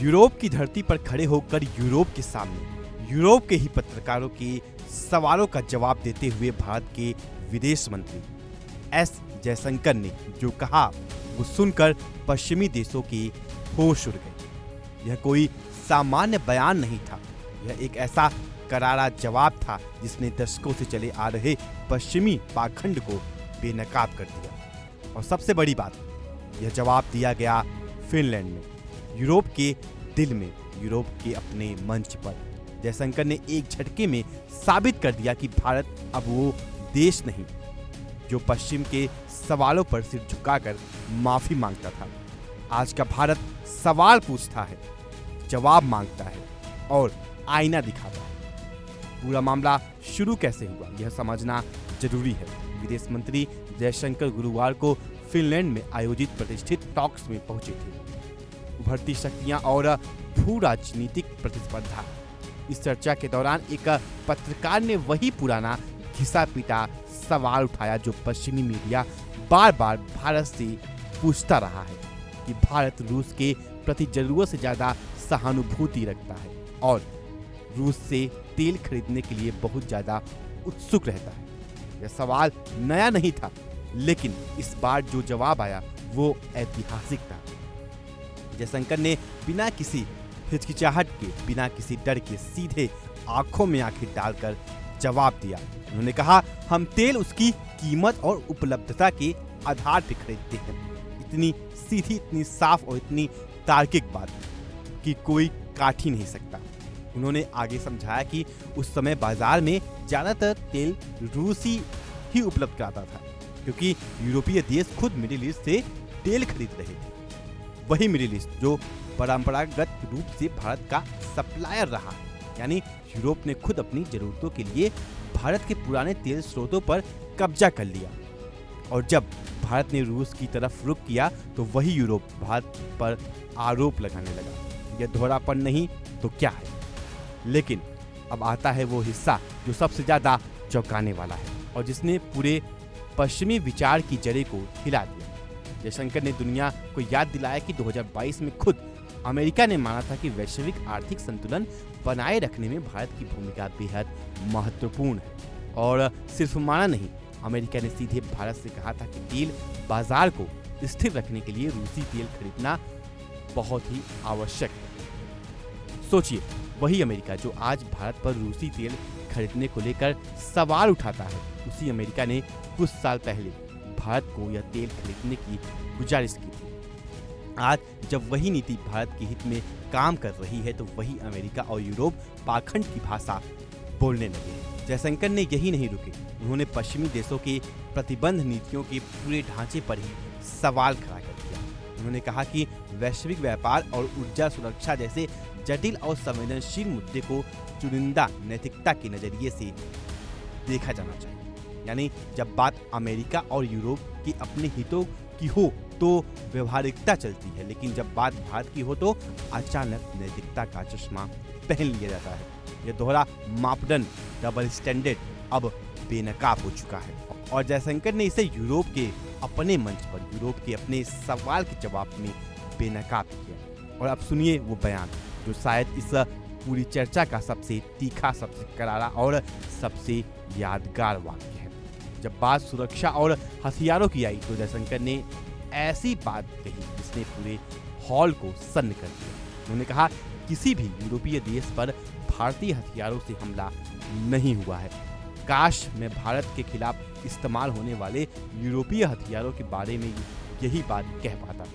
Europe की धरती पर खड़े होकर यूरोप के सामने यूरोप के ही पत्रकारों के सवालों का जवाब देते हुए भारत के विदेश मंत्री एस जयशंकर ने जो कहा वो सुनकर पश्चिमी देशों के होश उड़ गए। यह कोई सामान्य बयान नहीं था, यह एक ऐसा करारा जवाब था जिसने दशकों से चले आ रहे पश्चिमी पाखंड को बेनकाब कर दिया। और सबसे बड़ी बात, यह जवाब दिया गया फिनलैंड में, यूरोप के दिल में, यूरोप के अपने मंच पर। जयशंकर ने एक झटके में साबित कर दिया कि भारत अब वो देश नहीं जो पश्चिम के सवालों पर सिर झुकाकर माफी मांगता था। आज का भारत सवाल पूछता है, जवाब मांगता है और आईना दिखाता है। पूरा मामला शुरू कैसे हुआ यह समझना जरूरी है। विदेश मंत्री जयशंकर गुरुवार को फिनलैंड में आयोजित प्रतिष्ठित टॉक्स में पहुंचे थे। उभरती शक्तियां और भू राजनीतिक प्रतिस्पर्धा, इस चर्चा के दौरान एक पत्रकार ने वही पुराना घिसा पीटा सवाल उठाया जो पश्चिमी मीडिया बार बार भारत से पूछता रहा है कि भारत रूस के प्रति जरूरत से ज्यादा सहानुभूति रखता है और रूस से तेल खरीदने के लिए बहुत ज्यादा उत्सुक रहता है। यह सवाल नया नहीं था, लेकिन इस बार जो जवाब आया वो ऐतिहासिक था। जयशंकर ने बिना किसी हिचकिचाहट के, बिना किसी डर के सीधे आंखों में आंखें डालकर जवाब दिया। उन्होंने कहा, हम तेल उसकी कीमत और उपलब्धता के आधार पर खरीदते हैं। इतनी सीधी, इतनी साफ और इतनी तार्किक बात कि कोई काट ही नहीं सकता। उन्होंने आगे समझाया कि उस समय बाजार में ज्यादातर तेल रूसी ही उपलब्ध कराता था, क्योंकि यूरोपीय देश खुद मिडिल ईस्ट से तेल खरीद रहे थे। वही मिडिल ईस्ट जो परंपरागत रूप से भारत का सप्लायर रहा है। यानी यूरोप ने खुद अपनी जरूरतों के लिए भारत के पुराने तेल स्रोतों पर कब्जा कर लिया। और जब भारत ने रूस की तरफ रुख किया तो वही यूरोप भारत पर आरोप लगाने लगा। यह दोहरापन नहीं तो क्या है? लेकिन अब आता है वो हिस्सा जो सबसे ज्यादा चौंकाने वाला है और जिसने पूरे पश्चिमी विचार की जड़ें को हिला दिया। जयशंकर ने दुनिया को याद दिलाया कि 2022 में खुद अमेरिका ने माना था कि वैश्विक आर्थिक संतुलन बनाए रखने में भारत की भूमिका बेहद महत्वपूर्ण है। और सिर्फ माना नहीं, अमेरिका ने सीधे भारत से कहा था कि तेल बाजार को स्थिर रखने के लिए रूसी तेल खरीदना बहुत ही आवश्यक है। सोचिए, वही अमेरिका जो आज भारत पर रूसी तेल खरीदने को लेकर सवाल उठाता है, उसी अमेरिका ने कुछ साल पहले भारत को यह तेल खरीदने की गुजारिश की थी। आज जब वही नीति भारत के हित में काम कर रही है तो वही अमेरिका और यूरोप पाखंड की भाषा बोलने लगे हैं। जयशंकर ने यही नहीं रुके, उन्होंने पश्चिमी देशों के प्रतिबंध नीतियों के पूरे ढांचे पर ही सवाल खड़ा कर दिया। उन्होंने कहा कि वैश्विक व्यापार और ऊर्जा सुरक्षा जैसे जटिल और संवेदनशील मुद्दे को चुनिंदा नैतिकता के नजरिए से देखा जाना चाहिए। यानी जब बात अमेरिका और यूरोप के अपने हितों की हो तो व्यवहारिकता चलती है, लेकिन जब बात भारत की हो तो अचानक नैतिकता का चश्मा पहन लिया जाता है। यह दोहरा मापदंड, डबल स्टैंडर्ड अब बेनकाब हो चुका है और जयशंकर ने इसे यूरोप के अपने मंच पर, यूरोप के अपने सवाल के जवाब में बेनकाब किया। और अब सुनिए वो बयान जो शायद इस पूरी चर्चा का सबसे तीखा, सबसे करारा और सबसे यादगार वाक्य है। जब बात सुरक्षा और हथियारों की आई तो जयशंकर ने ऐसी बात कही जिसने पूरे हॉल को सन्न कर दिया। उन्होंने कहा, किसी भी यूरोपीय देश पर भारतीय हथियारों से हमला नहीं हुआ है। काश मैं भारत के खिलाफ इस्तेमाल होने वाले यूरोपीय हथियारों के बारे में यही बात कह पाता।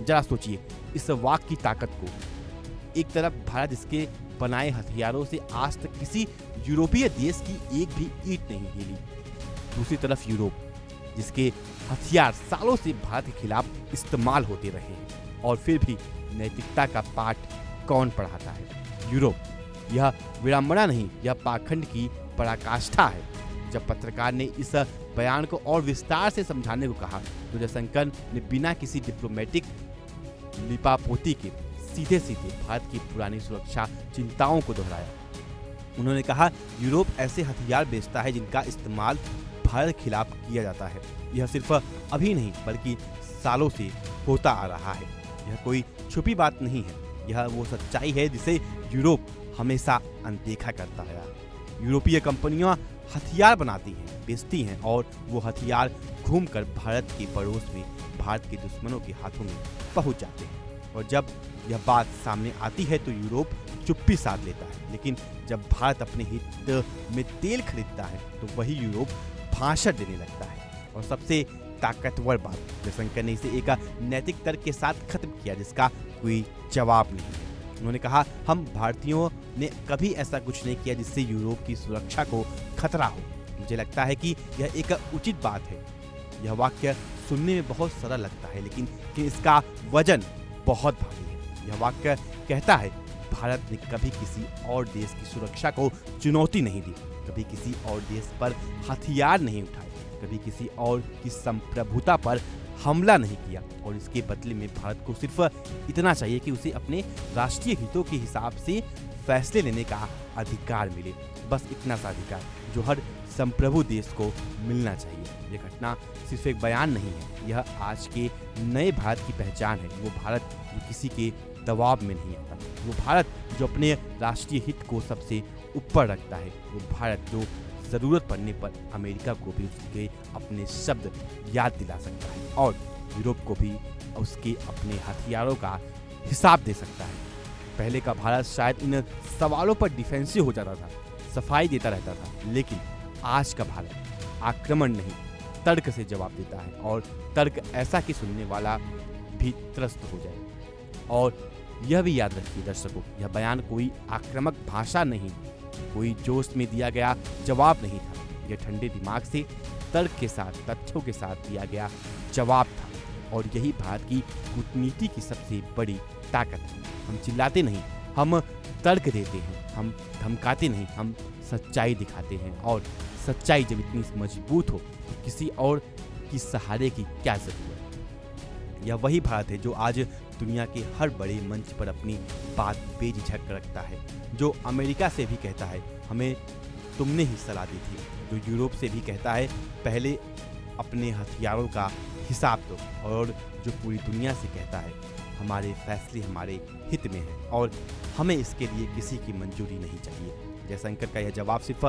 जरा सोचिए इस वाक्य की ताकत को। एक तरफ भारत इसके बनाए हथियारों से आज तक किसी यूरोपीय देश की एक भी ईंट नहीं हिली, दूसरी तरफ यूरोप जिसके हथियार सालों से भारत के खिलाफ इस्तेमाल होते रहे हैं और फिर भी नैतिकता का पाठ कौन पढ़ाता है? यूरोप। यह विडंबना नहीं, यह पाखंड की पराकाष्ठा है। जब पत्रकार ने इस बयान को और विस्तार से समझाने को कहा तो जयशंकर ने बिना किसी डिप्लोमेटिक लिपापोती के सीधे सीधे भारत की पुरानी सुरक्षा चिंताओं को दोहराया। उन्होंने कहा, यूरोप ऐसे हथियार बेचता है जिनका इस्तेमाल भारत के खिलाफ किया जाता है। यह सिर्फ अभी नहीं बल्कि सालों से होता आ रहा है। यह कोई छुपी बात नहीं है। यह वो सच्चाई है जिसे यूरोप हमेशा अनदेखा करता है। यूरोपीय कंपनियां हथियार बनाती हैं, बेचती हैं और वो हथियार घूमकर भारत के पड़ोस में भारत के दुश्मनों के हाथों में पहुंच जाते हैं। और जब यह बात सामने आती है तो यूरोप चुप्पी साध लेता है, लेकिन जब भारत अपने हित में तेल खरीदता है तो वही यूरोप भाषण देने लगता है। और सबसे ताकतवर बात, जयशंकर ने इसे एक नैतिक तर्क के साथ खत्म किया जिसका कोई जवाब नहीं है। उन्होंने कहा, हम भारतीयों ने कभी ऐसा कुछ नहीं किया जिससे यूरोप की सुरक्षा को खतरा हो। मुझे लगता है कि यह एक उचित बात है। यह वाक्य सुनने में बहुत सरल लगता है, लेकिन इसका वजन बहुत भारी है। यह वाक्य कहता है, भारत ने कभी किसी और देश की सुरक्षा को चुनौती नहीं दी, कभी किसी और देश पर हथियार नहीं उठाए, कभी किसी और की संप्रभुता पर हमला नहीं किया। और इसके बदले में भारत को सिर्फ इतना चाहिए कि उसे अपने राष्ट्रीय हितों के हिसाब से फैसले लेने का अधिकार मिले। बस इतना सा अधिकार जो हर संप्रभु देश को मिलना चाहिए। यह घटना सिर्फ एक बयान नहीं है, यह आज के नए भारत की पहचान है। वो भारत जो किसी के दबाव में नहीं आता, वो भारत जो अपने राष्ट्रीय हित को सबसे ऊपर रखता है, वो भारत जो ज़रूरत पड़ने पर अमेरिका को भी उसके अपने शब्द याद दिला सकता है और यूरोप को भी उसके अपने हथियारों का हिसाब दे सकता है। पहले का भारत शायद इन सवालों पर डिफेंसिव हो जाता था, सफाई देता रहता था, लेकिन आज का भारत आक्रमण नहीं, तर्क से जवाब देता है और तर्क ऐसा कि सुनने वाला भी त्रस्त हो जाए। और यह भी याद रखिए दर्शकों, यह बयान कोई आक्रामक भाषा नहीं, कोई जोश में दिया गया जवाब नहीं था। यह ठंडे दिमाग से तर्क के साथ, तथ्यों के साथ दिया गया जवाब था। और यही भारत की कूटनीति की सबसे बड़ी ताकत है। हम चिल्लाते नहीं, हम तर्क देते हैं, हम धमकाते नहीं, हम सच्चाई दिखाते हैं। और सच्चाई जब इतनी मजबूत हो तो किसी और की सहारे की क्या जरूरत। यह वही भारत है जो आज दुनिया के हर बड़े मंच पर अपनी बात बेझिझक रखता है, जो अमेरिका से भी कहता है हमें तुमने ही सलाह दी थी, जो यूरोप से भी कहता है पहले अपने हथियारों का हिसाब दो, और जो पूरी दुनिया से कहता है हमारे फैसले हमारे हित में हैं और हमें इसके लिए किसी की मंजूरी नहीं चाहिए। जयशंकर का यह जवाब सिर्फ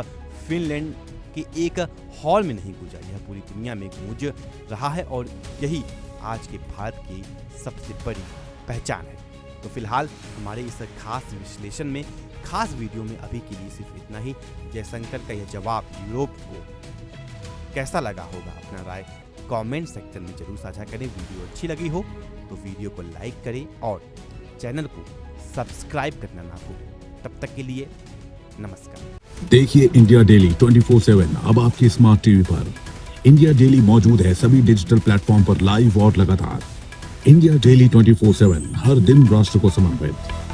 फिनलैंड के एक हॉल में नहीं गूंजा, यह पूरी दुनिया में गूंज रहा है और यही आज के भारत की सबसे बड़ी पहचान है। तो फिलहाल हमारे इस खास विश्लेषण में, खास वीडियो में अभी के लिए सिर्फ इतना ही। जयशंकर का यह जवाब यूरोप को कैसा लगा होगा, अपना राय कमेंट सेक्शन में जरूर साझा करें। वीडियो अच्छी लगी हो तो वीडियो को लाइक करें और चैनल को सब्सक्राइब करना ना भूलें। तब तक के लिए नमस्कार। देखिए इंडिया डेली 24/7 अब आपकी स्मार्ट टीवी पर। इंडिया डेली मौजूद है सभी डिजिटल प्लेटफॉर्म पर लाइव और लगातार। इंडिया डेली 24/7 हर दिन राष्ट्र को समर्पित।